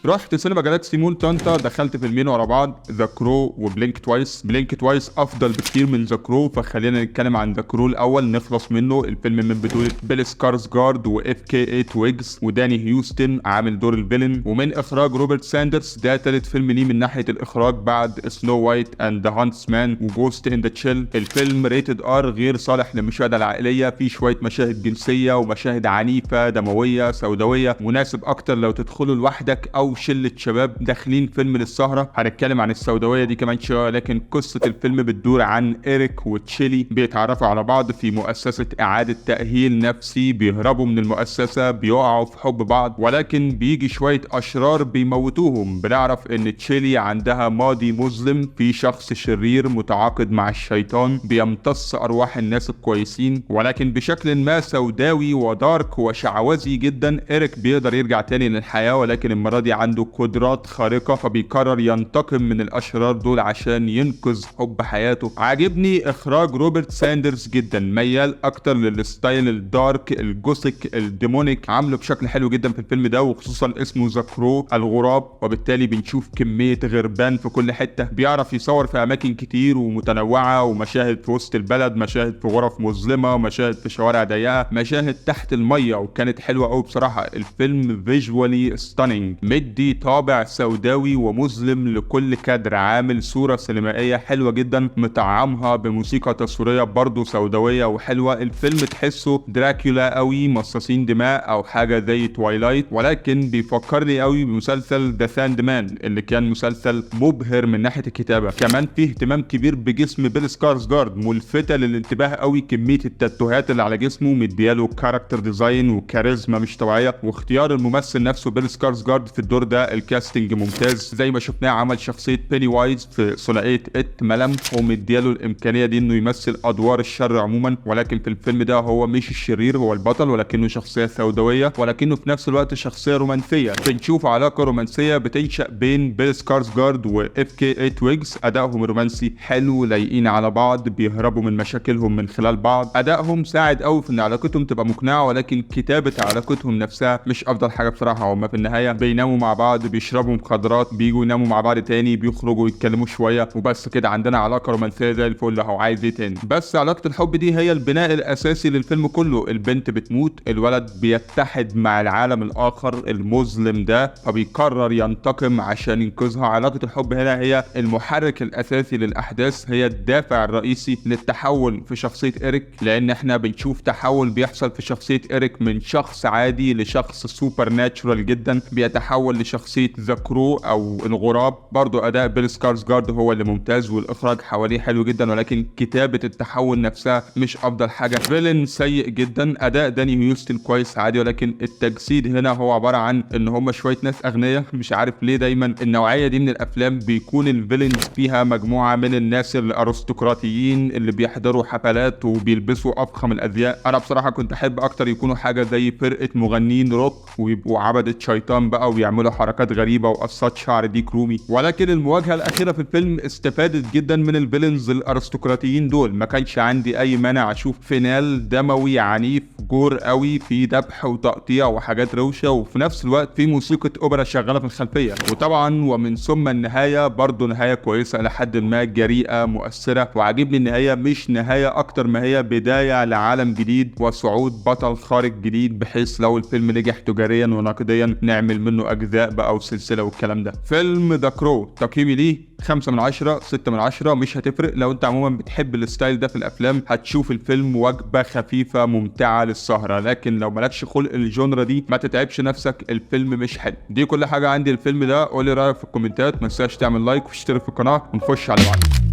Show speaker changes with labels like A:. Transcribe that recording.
A: رحت سينما جالاكسي مول طنطا، دخلت فيلمين ورا بعض، ذا كرو وبلينك توايس. بلينك توايس افضل بكتير من ذا كرو، فخلينا نتكلم عن ذا كرو الاول نخلص منه. الفيلم من بطولة بيل سكارسجارد واف كي 8 ويجز وداني هيوستن عامل دور الفيلن، ومن اخراج روبرت ساندرز. ده تالت فيلم ليه من ناحية الاخراج بعد سنو وايت اند ذا هانتسمان وجوست ان ذا تشيل. الفيلم ريتد ار، غير صالح للمشاهدة العائلية، فيه شوية مشاهد جنسية ومشاهد عنيفة دموية سوداوية، مناسب اكتر لو تدخلوا لوحدك او شلة شباب داخلين فيلم للسهرة. هنتكلم عن السوداوية دي كمان شوية، لكن قصة الفيلم بتدور عن إيريك وتشيلي بيتعرفوا على بعض في مؤسسة إعادة تأهيل نفسي، بيهربوا من المؤسسة، بيقعوا في حب بعض، ولكن بيجي شوية أشرار بيموتوهم. بنعرف إن تشيلي عندها ماضي مظلم، في شخص شرير متعاقد مع الشيطان بيمتص أرواح الناس الكويسين، ولكن بشكل ما سوداوي ودارك وشعوذي جدا. إيريك بيقدر يرجع تاني للحياة، ولكن المرة دي عنده قدرات خارقة، فبيقرر ينتقم من الاشرار دول عشان ينقذ حب حياته. عاجبني اخراج روبرت ساندرز جدا، ميال اكتر للستايل الدارك الجوثيك الديمونيك، عامله بشكل حلو جدا في الفيلم ده، وخصوصا اسمه ذا كرو الغراب، وبالتالي بنشوف كمية غربان في كل حتة. بيعرف يصور في اماكن كتير ومتنوعة، ومشاهد في وسط البلد، مشاهد في غرف مظلمة، مشاهد في شوارع ضيقة، مشاهد تحت المية، وكانت حلوة قوي بصراحة. الفيلم فيجوالي ستانينج، مدي طابع سوداوي ومظلم لكل كادر، عامل صورة سينمائية حلوة جدا، مطعمها بموسيقى تصويرية برضو سوداوية وحلوة. الفيلم تحسه دراكولا قوي، مصاصين دماء او حاجة زي توايلايت، ولكن بيفكرني قوي بمسلسل ذا ساند مان اللي كان مسلسل مبهر من ناحية الكتابة. كمان فيه اهتمام كبير بجسم بيل سكارسجارد، ملفتة للانتباه قوي، كمية التاتوهات اللي على جسمه مدياله كاركتر ديزاين وكاريزما مش طبيعية، واختيار الممثل نفسه بيل سكارسجارد في الدور ده الكاستنج ممتاز. زي ما شفناه عمل شخصية بيني وايز في ثنائية ات ملم، ومدياله الامكانية دي انه يمثل ادوار الشر عموما، ولكن في الفيلم ده هو مش الشرير، هو البطل، ولكنه شخصية سوداوية، ولكنه في نفس الوقت شخصية رومانسية. بنشوف علاقة رومانسية بتنشأ بين بيل سكارسجارد واف كي 8 ويجز، ادائهم رومانسي حلو، لايقين على بعض، بيهربوا من مشاكلهم من خلال بعض. ادائهم ساعد قوي في ان علاقتهم تبقى مقنعة، ولكن كتابة علاقتهم نفسها مش افضل حاجة بصراحة. هما في النهاية بيناموا مع بعض، بيشربوا مخدرات، بيجوا يناموا مع بعض تاني، بيخرجوا يتكلموا شويه، وبس كده عندنا علاقه رومانسيه زي الفل. اهو عايز ايه تاني؟ بس علاقه الحب دي هي البناء الاساسي للفيلم كله. البنت بتموت، الولد بيتحد مع العالم الاخر المظلم ده، فبيقرر ينتقم عشان ينقذها. علاقه الحب هنا هي المحرك الاساسي للاحداث، هي الدافع الرئيسي للتحول في شخصيه إيريك، لان احنا بنشوف تحول بيحصل في شخصيه إيريك من شخص عادي لشخص سوبر ناتشورال جدا، بيتحول لشخصيه ذا كرو او الغراب. برضو اداء بيل سكارسجارد هو اللي ممتاز، والاخراج حواليه حلو جدا، ولكن كتابة التحول نفسها مش افضل حاجة. فيلن سيء جدا. اداء داني هيوستن كويس عادي، ولكن التجسيد هنا هو عبارة عن ان هم شوية ناس اغنياء. مش عارف ليه دايما النوعية دي من الافلام بيكون الفيلنز فيها مجموعة من الناس الارستقراطيين اللي بيحضروا حفلات وبيلبسوا افخم الازياء. انا بصراحة كنت احب اكتر يكونوا حاجة زي فرقة مغنيين روك، ويبقوا عبدة شيطان بقى، ويعملوا حركات غريبة وقصات شعر ديك رومي. ولكن المواجهة الأخيرة في الفيلم استفادت جدا من الفيلنز الأرستقراطيين دول. ما كانش عندي أي مانع أشوف فينال دموي عنيف جور قوي، في ذبح وتقطيع وحاجات روشة، وفي نفس الوقت في موسيقى أوبرا شغالة في الخلفية. وطبعا ومن ثم النهاية برضو نهاية كويسة لحد ما، جريئة مؤثرة، وعجبني النهاية مش نهاية أكتر ما هي بداية لعالم جديد وصعود بطل خارق جديد، بحيث لو الفيلم نجح تجاريا ونقديا نعمل منه أجزاء بقى وسلسلة والكلام ده. فيلم ذا كرو تقييمي ليه 5 من 10 6 من 10، مش هتفرق. لو انت عموما بتحب الستايل ده في الافلام هتشوف الفيلم وجبة خفيفة ممتعة للسهرة، لكن لو مالكش خلق الجونرا دي ما تتعبش نفسك، الفيلم مش حلو. دي كل حاجة عندي الفيلم ده. قولي رأيك في الكومنتات، ما تنساش تعمل لايك واشترك في القناة، ونخش على بعض.